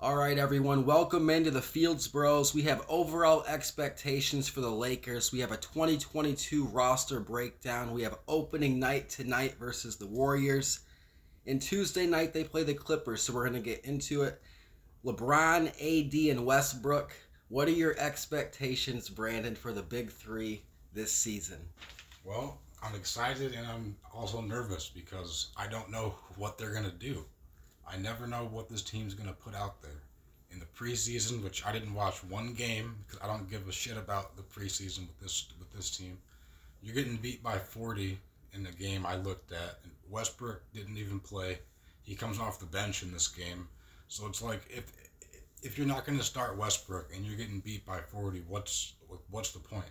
All right, everyone, welcome into the Fields Bros. We have overall expectations for the Lakers. We have a 2022 roster breakdown. We have opening night tonight versus the Warriors. And Tuesday night, they play the Clippers, so we're going to get into it. LeBron, AD, and Westbrook. What are your expectations, Brandon, for the big three this season? Well, I'm excited and I'm also nervous because I don't know what they're going to do. I never know what this team's going to put out there. In the preseason, which I didn't watch one game because I don't give a shit about the preseason with this team. You're getting beat by 40 in the game I looked at, and Westbrook didn't even play. He comes off the bench in this game, so it's like if you're not going to start Westbrook and you're getting beat by 40, what's the point?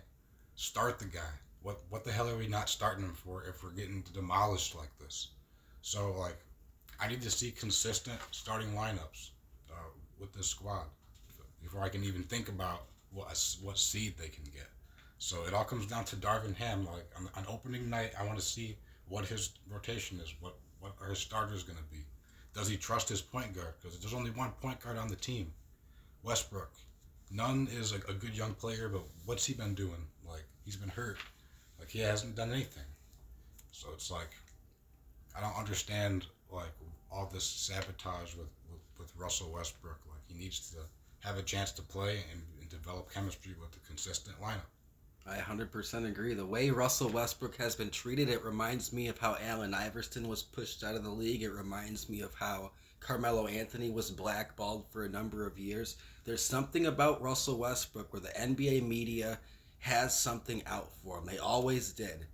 Start the guy. What the hell are we not starting him for if we're getting demolished like this? So like, I need to see consistent starting lineups with this squad before I can even think about what seed they can get. So it all comes down to Darvin Ham. Like on opening night, I want to see what his rotation is. What are his starters going to be? Does he trust his point guard? Because there's only one point guard on the team, Westbrook. None is a good young player, but what's he been doing? Like he's been hurt. Like he hasn't done anything. So it's like I don't understand like all this sabotage with Russell Westbrook. Like he needs to have a chance to play and develop chemistry with a consistent lineup. I 100% agree. The way Russell Westbrook has been treated, it reminds me of how Allen Iverson was pushed out of the league. It reminds me of how Carmelo Anthony was blackballed for a number of years. There's something about Russell Westbrook where the NBA media has something out for him. They always did.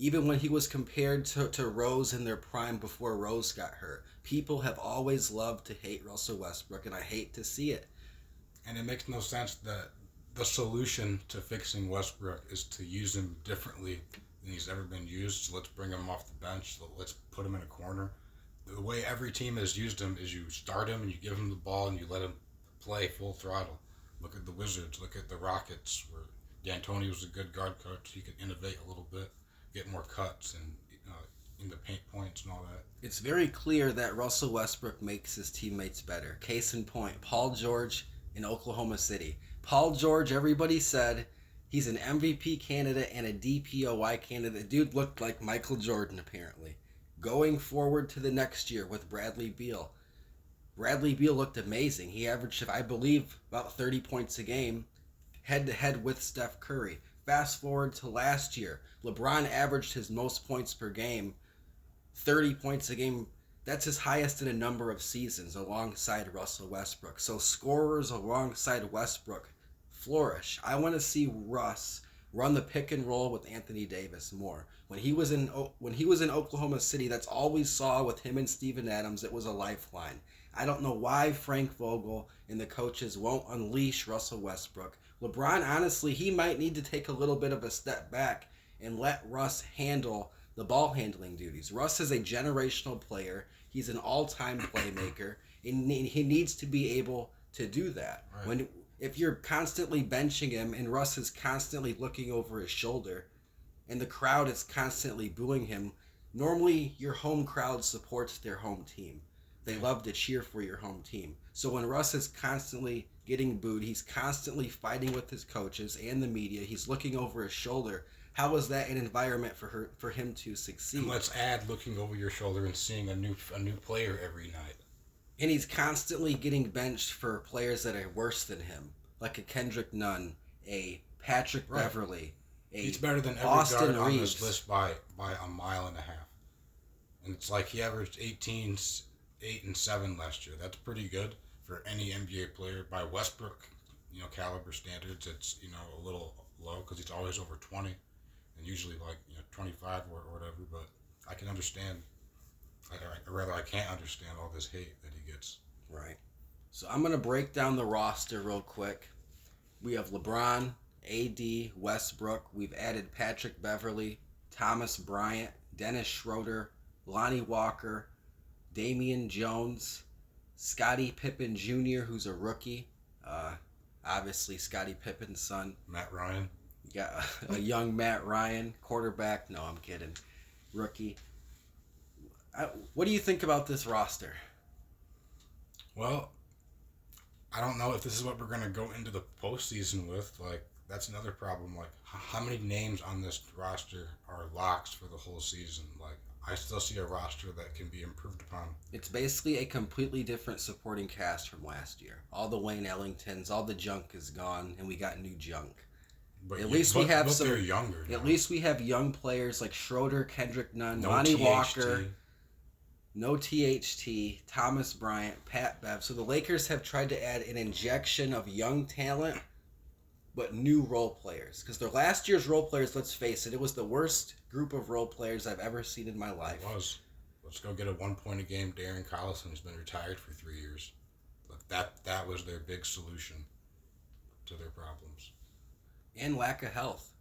Even when he was compared to Rose in their prime before Rose got hurt, people have always loved to hate Russell Westbrook, and I hate to see it. And it makes no sense that the solution to fixing Westbrook is to use him differently than he's ever been used. So let's bring him off the bench. Let's put him in a corner. The way every team has used him is you start him and you give him the ball and you let him play full throttle. Look at the Wizards. Look at the Rockets, where D'Antoni was a good guard coach. He could innovate a little bit, get more cuts and in the paint points and all that. It's very clear that Russell Westbrook makes his teammates better. Case in point, Paul George in Oklahoma City. Paul George, everybody said he's an MVP candidate and a DPOY candidate. Dude looked like Michael Jordan, apparently. Going forward to the next year with Bradley Beal. Bradley Beal looked amazing. He averaged, I believe, about 30 points a game, head-to-head with Steph Curry. Fast forward to last year. LeBron averaged his most points per game, 30 points a game. That's his highest in a number of seasons alongside Russell Westbrook. So scorers alongside Westbrook flourish. I want to see Russ run the pick and roll with Anthony Davis more. When he was in Oklahoma City, that's all we saw with him and Steven Adams. It was a lifeline. I don't know why Frank Vogel and the coaches won't unleash Russell Westbrook. LeBron, honestly, he might need to take a little bit of a step back and let Russ handle the ball handling duties. Russ is a generational player. He's an all-time playmaker, and he needs to be able to do that. Right. If you're constantly benching him and Russ is constantly looking over his shoulder and the crowd is constantly booing him, normally your home crowd supports their home team. They love to cheer for your home team. So when Russ is constantly getting booed, he's constantly fighting with his coaches and the media, he's looking over his shoulder. How is that an environment for him to succeed? And let's add looking over your shoulder and seeing a new player every night. And he's constantly getting benched for players that are worse than him, like a Kendrick Nunn, a Patrick Beverly, a He's better than every Austin guard on Reeves. this list by a mile and a half. And it's like he averaged 18, 8, and 7 last year. That's pretty good for any NBA player. By Westbrook, caliber standards, it's, a little low because he's always over 20 and usually like, 25 or whatever. But I can understand, I can't understand all this hate that he gets. Right. So I'm going to break down the roster real quick. We have LeBron, AD, Westbrook. We've added Patrick Beverly, Thomas Bryant, Dennis Schroeder, Lonnie Walker, Damian Jones, Scottie Pippen Jr., who's a rookie. Obviously, Scottie Pippen's son. Matt Ryan. You got a young Matt Ryan, quarterback. No, I'm kidding. Rookie. What do you think about this roster? Well, I don't know if this is what we're going to go into the postseason with. Like, that's another problem. Like, how many names on this roster are locks for the whole season? Like, I still see a roster that can be improved upon. It's basically a completely different supporting cast from last year. All the Wayne Ellingtons, all the junk is gone, and we got new junk. But At least we have but some. they're younger now. At least we have young players like Schroeder, Kendrick Nunn, No Lonnie THT. Walker, no THT, Thomas Bryant, Pat Bev. So the Lakers have tried to add an injection of young talent, but new role players. Because their last year's role players, let's face it, it was the worst group of role players I've ever seen in my life. It was. Let's go get a 1 point a game Darren Collison, who's been retired for 3 years. But that was their big solution to their problems. And lack of health.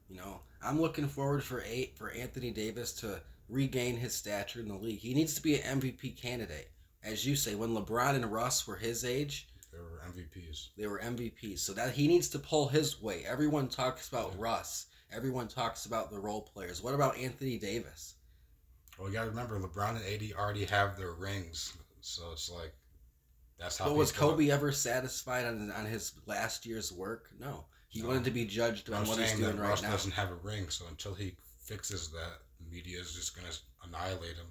I'm looking forward for Anthony Davis to regain his stature in the league. He needs to be an MVP candidate. As you say, when LeBron and Russ were his age, They were MVPs. they were MVPs. So that he needs to pull his weight. Everyone talks about Russ. Everyone talks about the role players. What about Anthony Davis? Well, you got to remember, LeBron and AD already have their rings. So it's like, that's how But was Kobe ever satisfied on his last year's work? No. He wanted to be judged on what he's doing right Russ now. doesn't have a ring, so until he fixes that, the media is just going to annihilate him.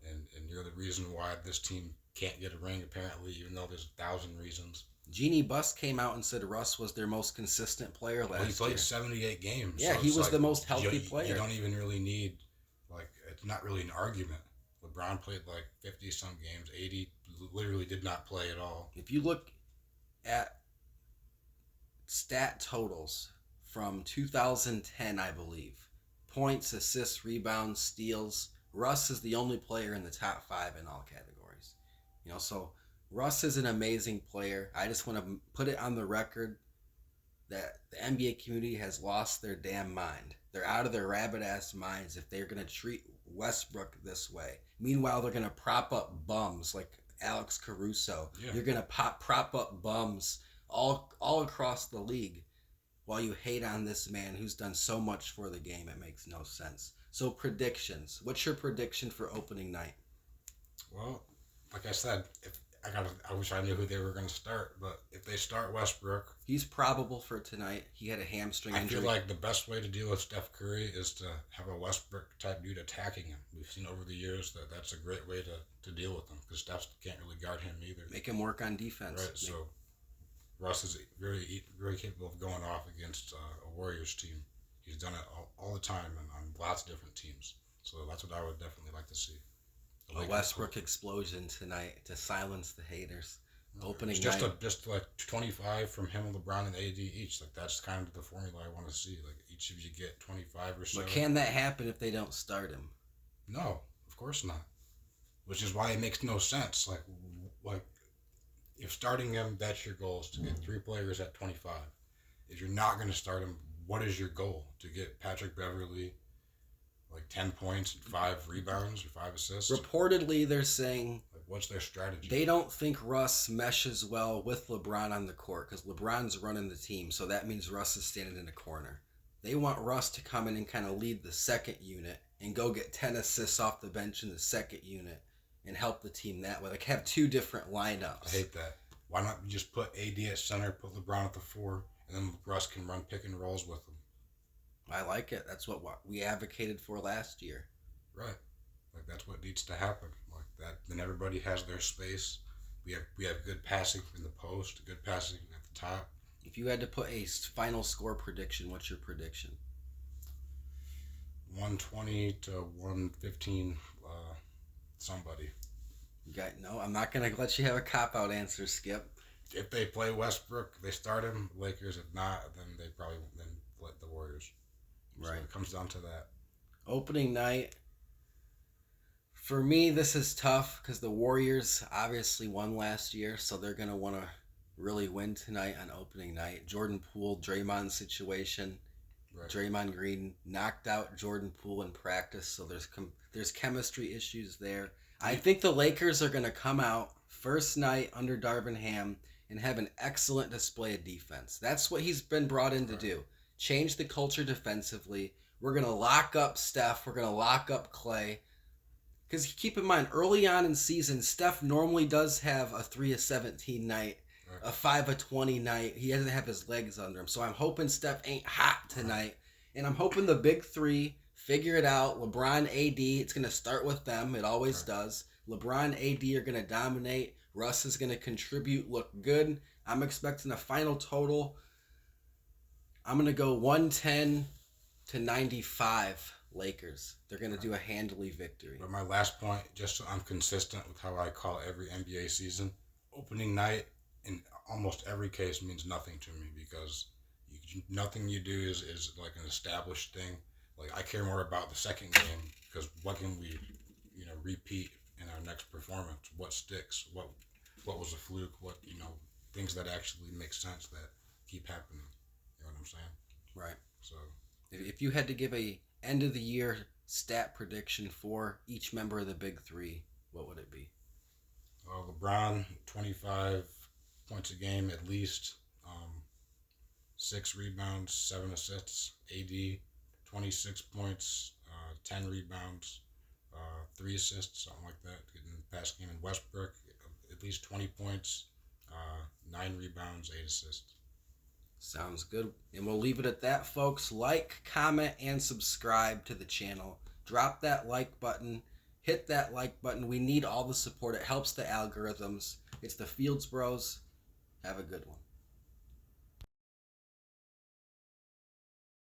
And you're the reason why this team can't get a ring, apparently, even though there's 1,000 reasons. Jeannie Buss came out and said Russ was their most consistent player last year. He played 78 games. Yeah, so he was the most healthy player. You don't even really need, it's not really an argument. LeBron played 50-some games. 80 literally did not play at all. If you look at stat totals from 2010, I believe, points, assists, rebounds, steals, Russ is the only player in the top 5 in all categories. So Russ is an amazing player. I just want to put it on the record that the NBA community has lost their damn mind. They're out of their rabbit-ass minds if they're going to treat Westbrook this way. Meanwhile, they're going to prop up bums like Alex Caruso. Yeah. You're going to prop up bums all across the league while you hate on this man who's done so much for the game. It makes no sense. So predictions. What's your prediction for opening night? Well, like I said, I wish I knew who they were going to start, but if they start Westbrook, he's probable for tonight. He had a hamstring injury. I feel like the best way to deal with Steph Curry is to have a Westbrook type dude attacking him. We've seen over the years that that's a great way to deal with him because Steph can't really guard him either. Make him work on defense. Right. So Russ is very, very capable of going off against a Warriors team. He's done it all the time and on lots of different teams. So that's what I would definitely like to see. A Westbrook explosion tonight to silence the haters. Opening just night. Just 25 from him, LeBron, and AD each. That's kind of the formula I want to see. Each of you get 25 or so. But can that happen if they don't start him? No, of course not. Which is why it makes no sense. If starting him, that's your goal, is to get 3 players at 25. If you're not going to start him, what is your goal? To get Patrick Beverly 10 points and 5 rebounds or 5 assists? Reportedly, they're saying what's their strategy? They don't think Russ meshes well with LeBron on the court because LeBron's running the team, so that means Russ is standing in a corner. They want Russ to come in and kind of lead the second unit and go get 10 assists off the bench in the second unit and help the team that way. Have 2 different lineups. I hate that. Why not just put AD at center, put LeBron at the 4, and then Russ can run pick and rolls with them? I like it. That's what we advocated for last year. Right. That's what needs to happen. That. Then everybody has their space. We have good passing in the post, good passing at the top. If you had to put a final score prediction, what's your prediction? 120 to 115. Somebody. No, I'm not gonna let you have a cop-out answer, Skip. If they play Westbrook, they start him. Lakers. If not, then they probably let the Warriors. Right. So it comes down to that. Opening night. For me, this is tough because the Warriors obviously won last year, so they're going to want to really win tonight on opening night. Jordan Poole, Draymond situation. Right. Draymond Green knocked out Jordan Poole in practice, so there's chemistry issues there. I think the Lakers are going to come out first night under Darvin Ham and have an excellent display of defense. That's what he's been brought in to do. Change the culture defensively. We're going to lock up Steph. We're going to lock up Clay. Because keep in mind, early on in season, Steph normally does have a 3 of 17 night. a 5 of 20 night. He doesn't have his legs under him. So I'm hoping Steph ain't hot tonight. And I'm hoping the big three figure it out. LeBron, AD, it's going to start with them. It always does. LeBron, AD are going to dominate. Russ is going to contribute, look good. I'm expecting a final total. I'm going to go 110 to 95 Lakers. They're going to do a handily victory. But my last point, just so I'm consistent with how I call every NBA season, opening night in almost every case means nothing to me because nothing you do is like an established thing. Like I care more about the second game because what can we, repeat in our next performance? What sticks? What was a fluke? What things that actually make sense that keep happening. You know what I'm saying? Right. So if you had to give a end of the year stat prediction for each member of the big three, what would it be? LeBron, 25 points a game at least, 6 rebounds, 7 assists. AD, 26 points, 10 rebounds, 3 assists, something like that, getting past game. And Westbrook, at least 20 points, 9 rebounds, 8 assists. Sounds good. And we'll leave it at that, folks. Like, comment, and subscribe to the channel. Drop that like button. Hit that like button. We need all the support. It helps the algorithms. It's the Fields Bros. Have a good one.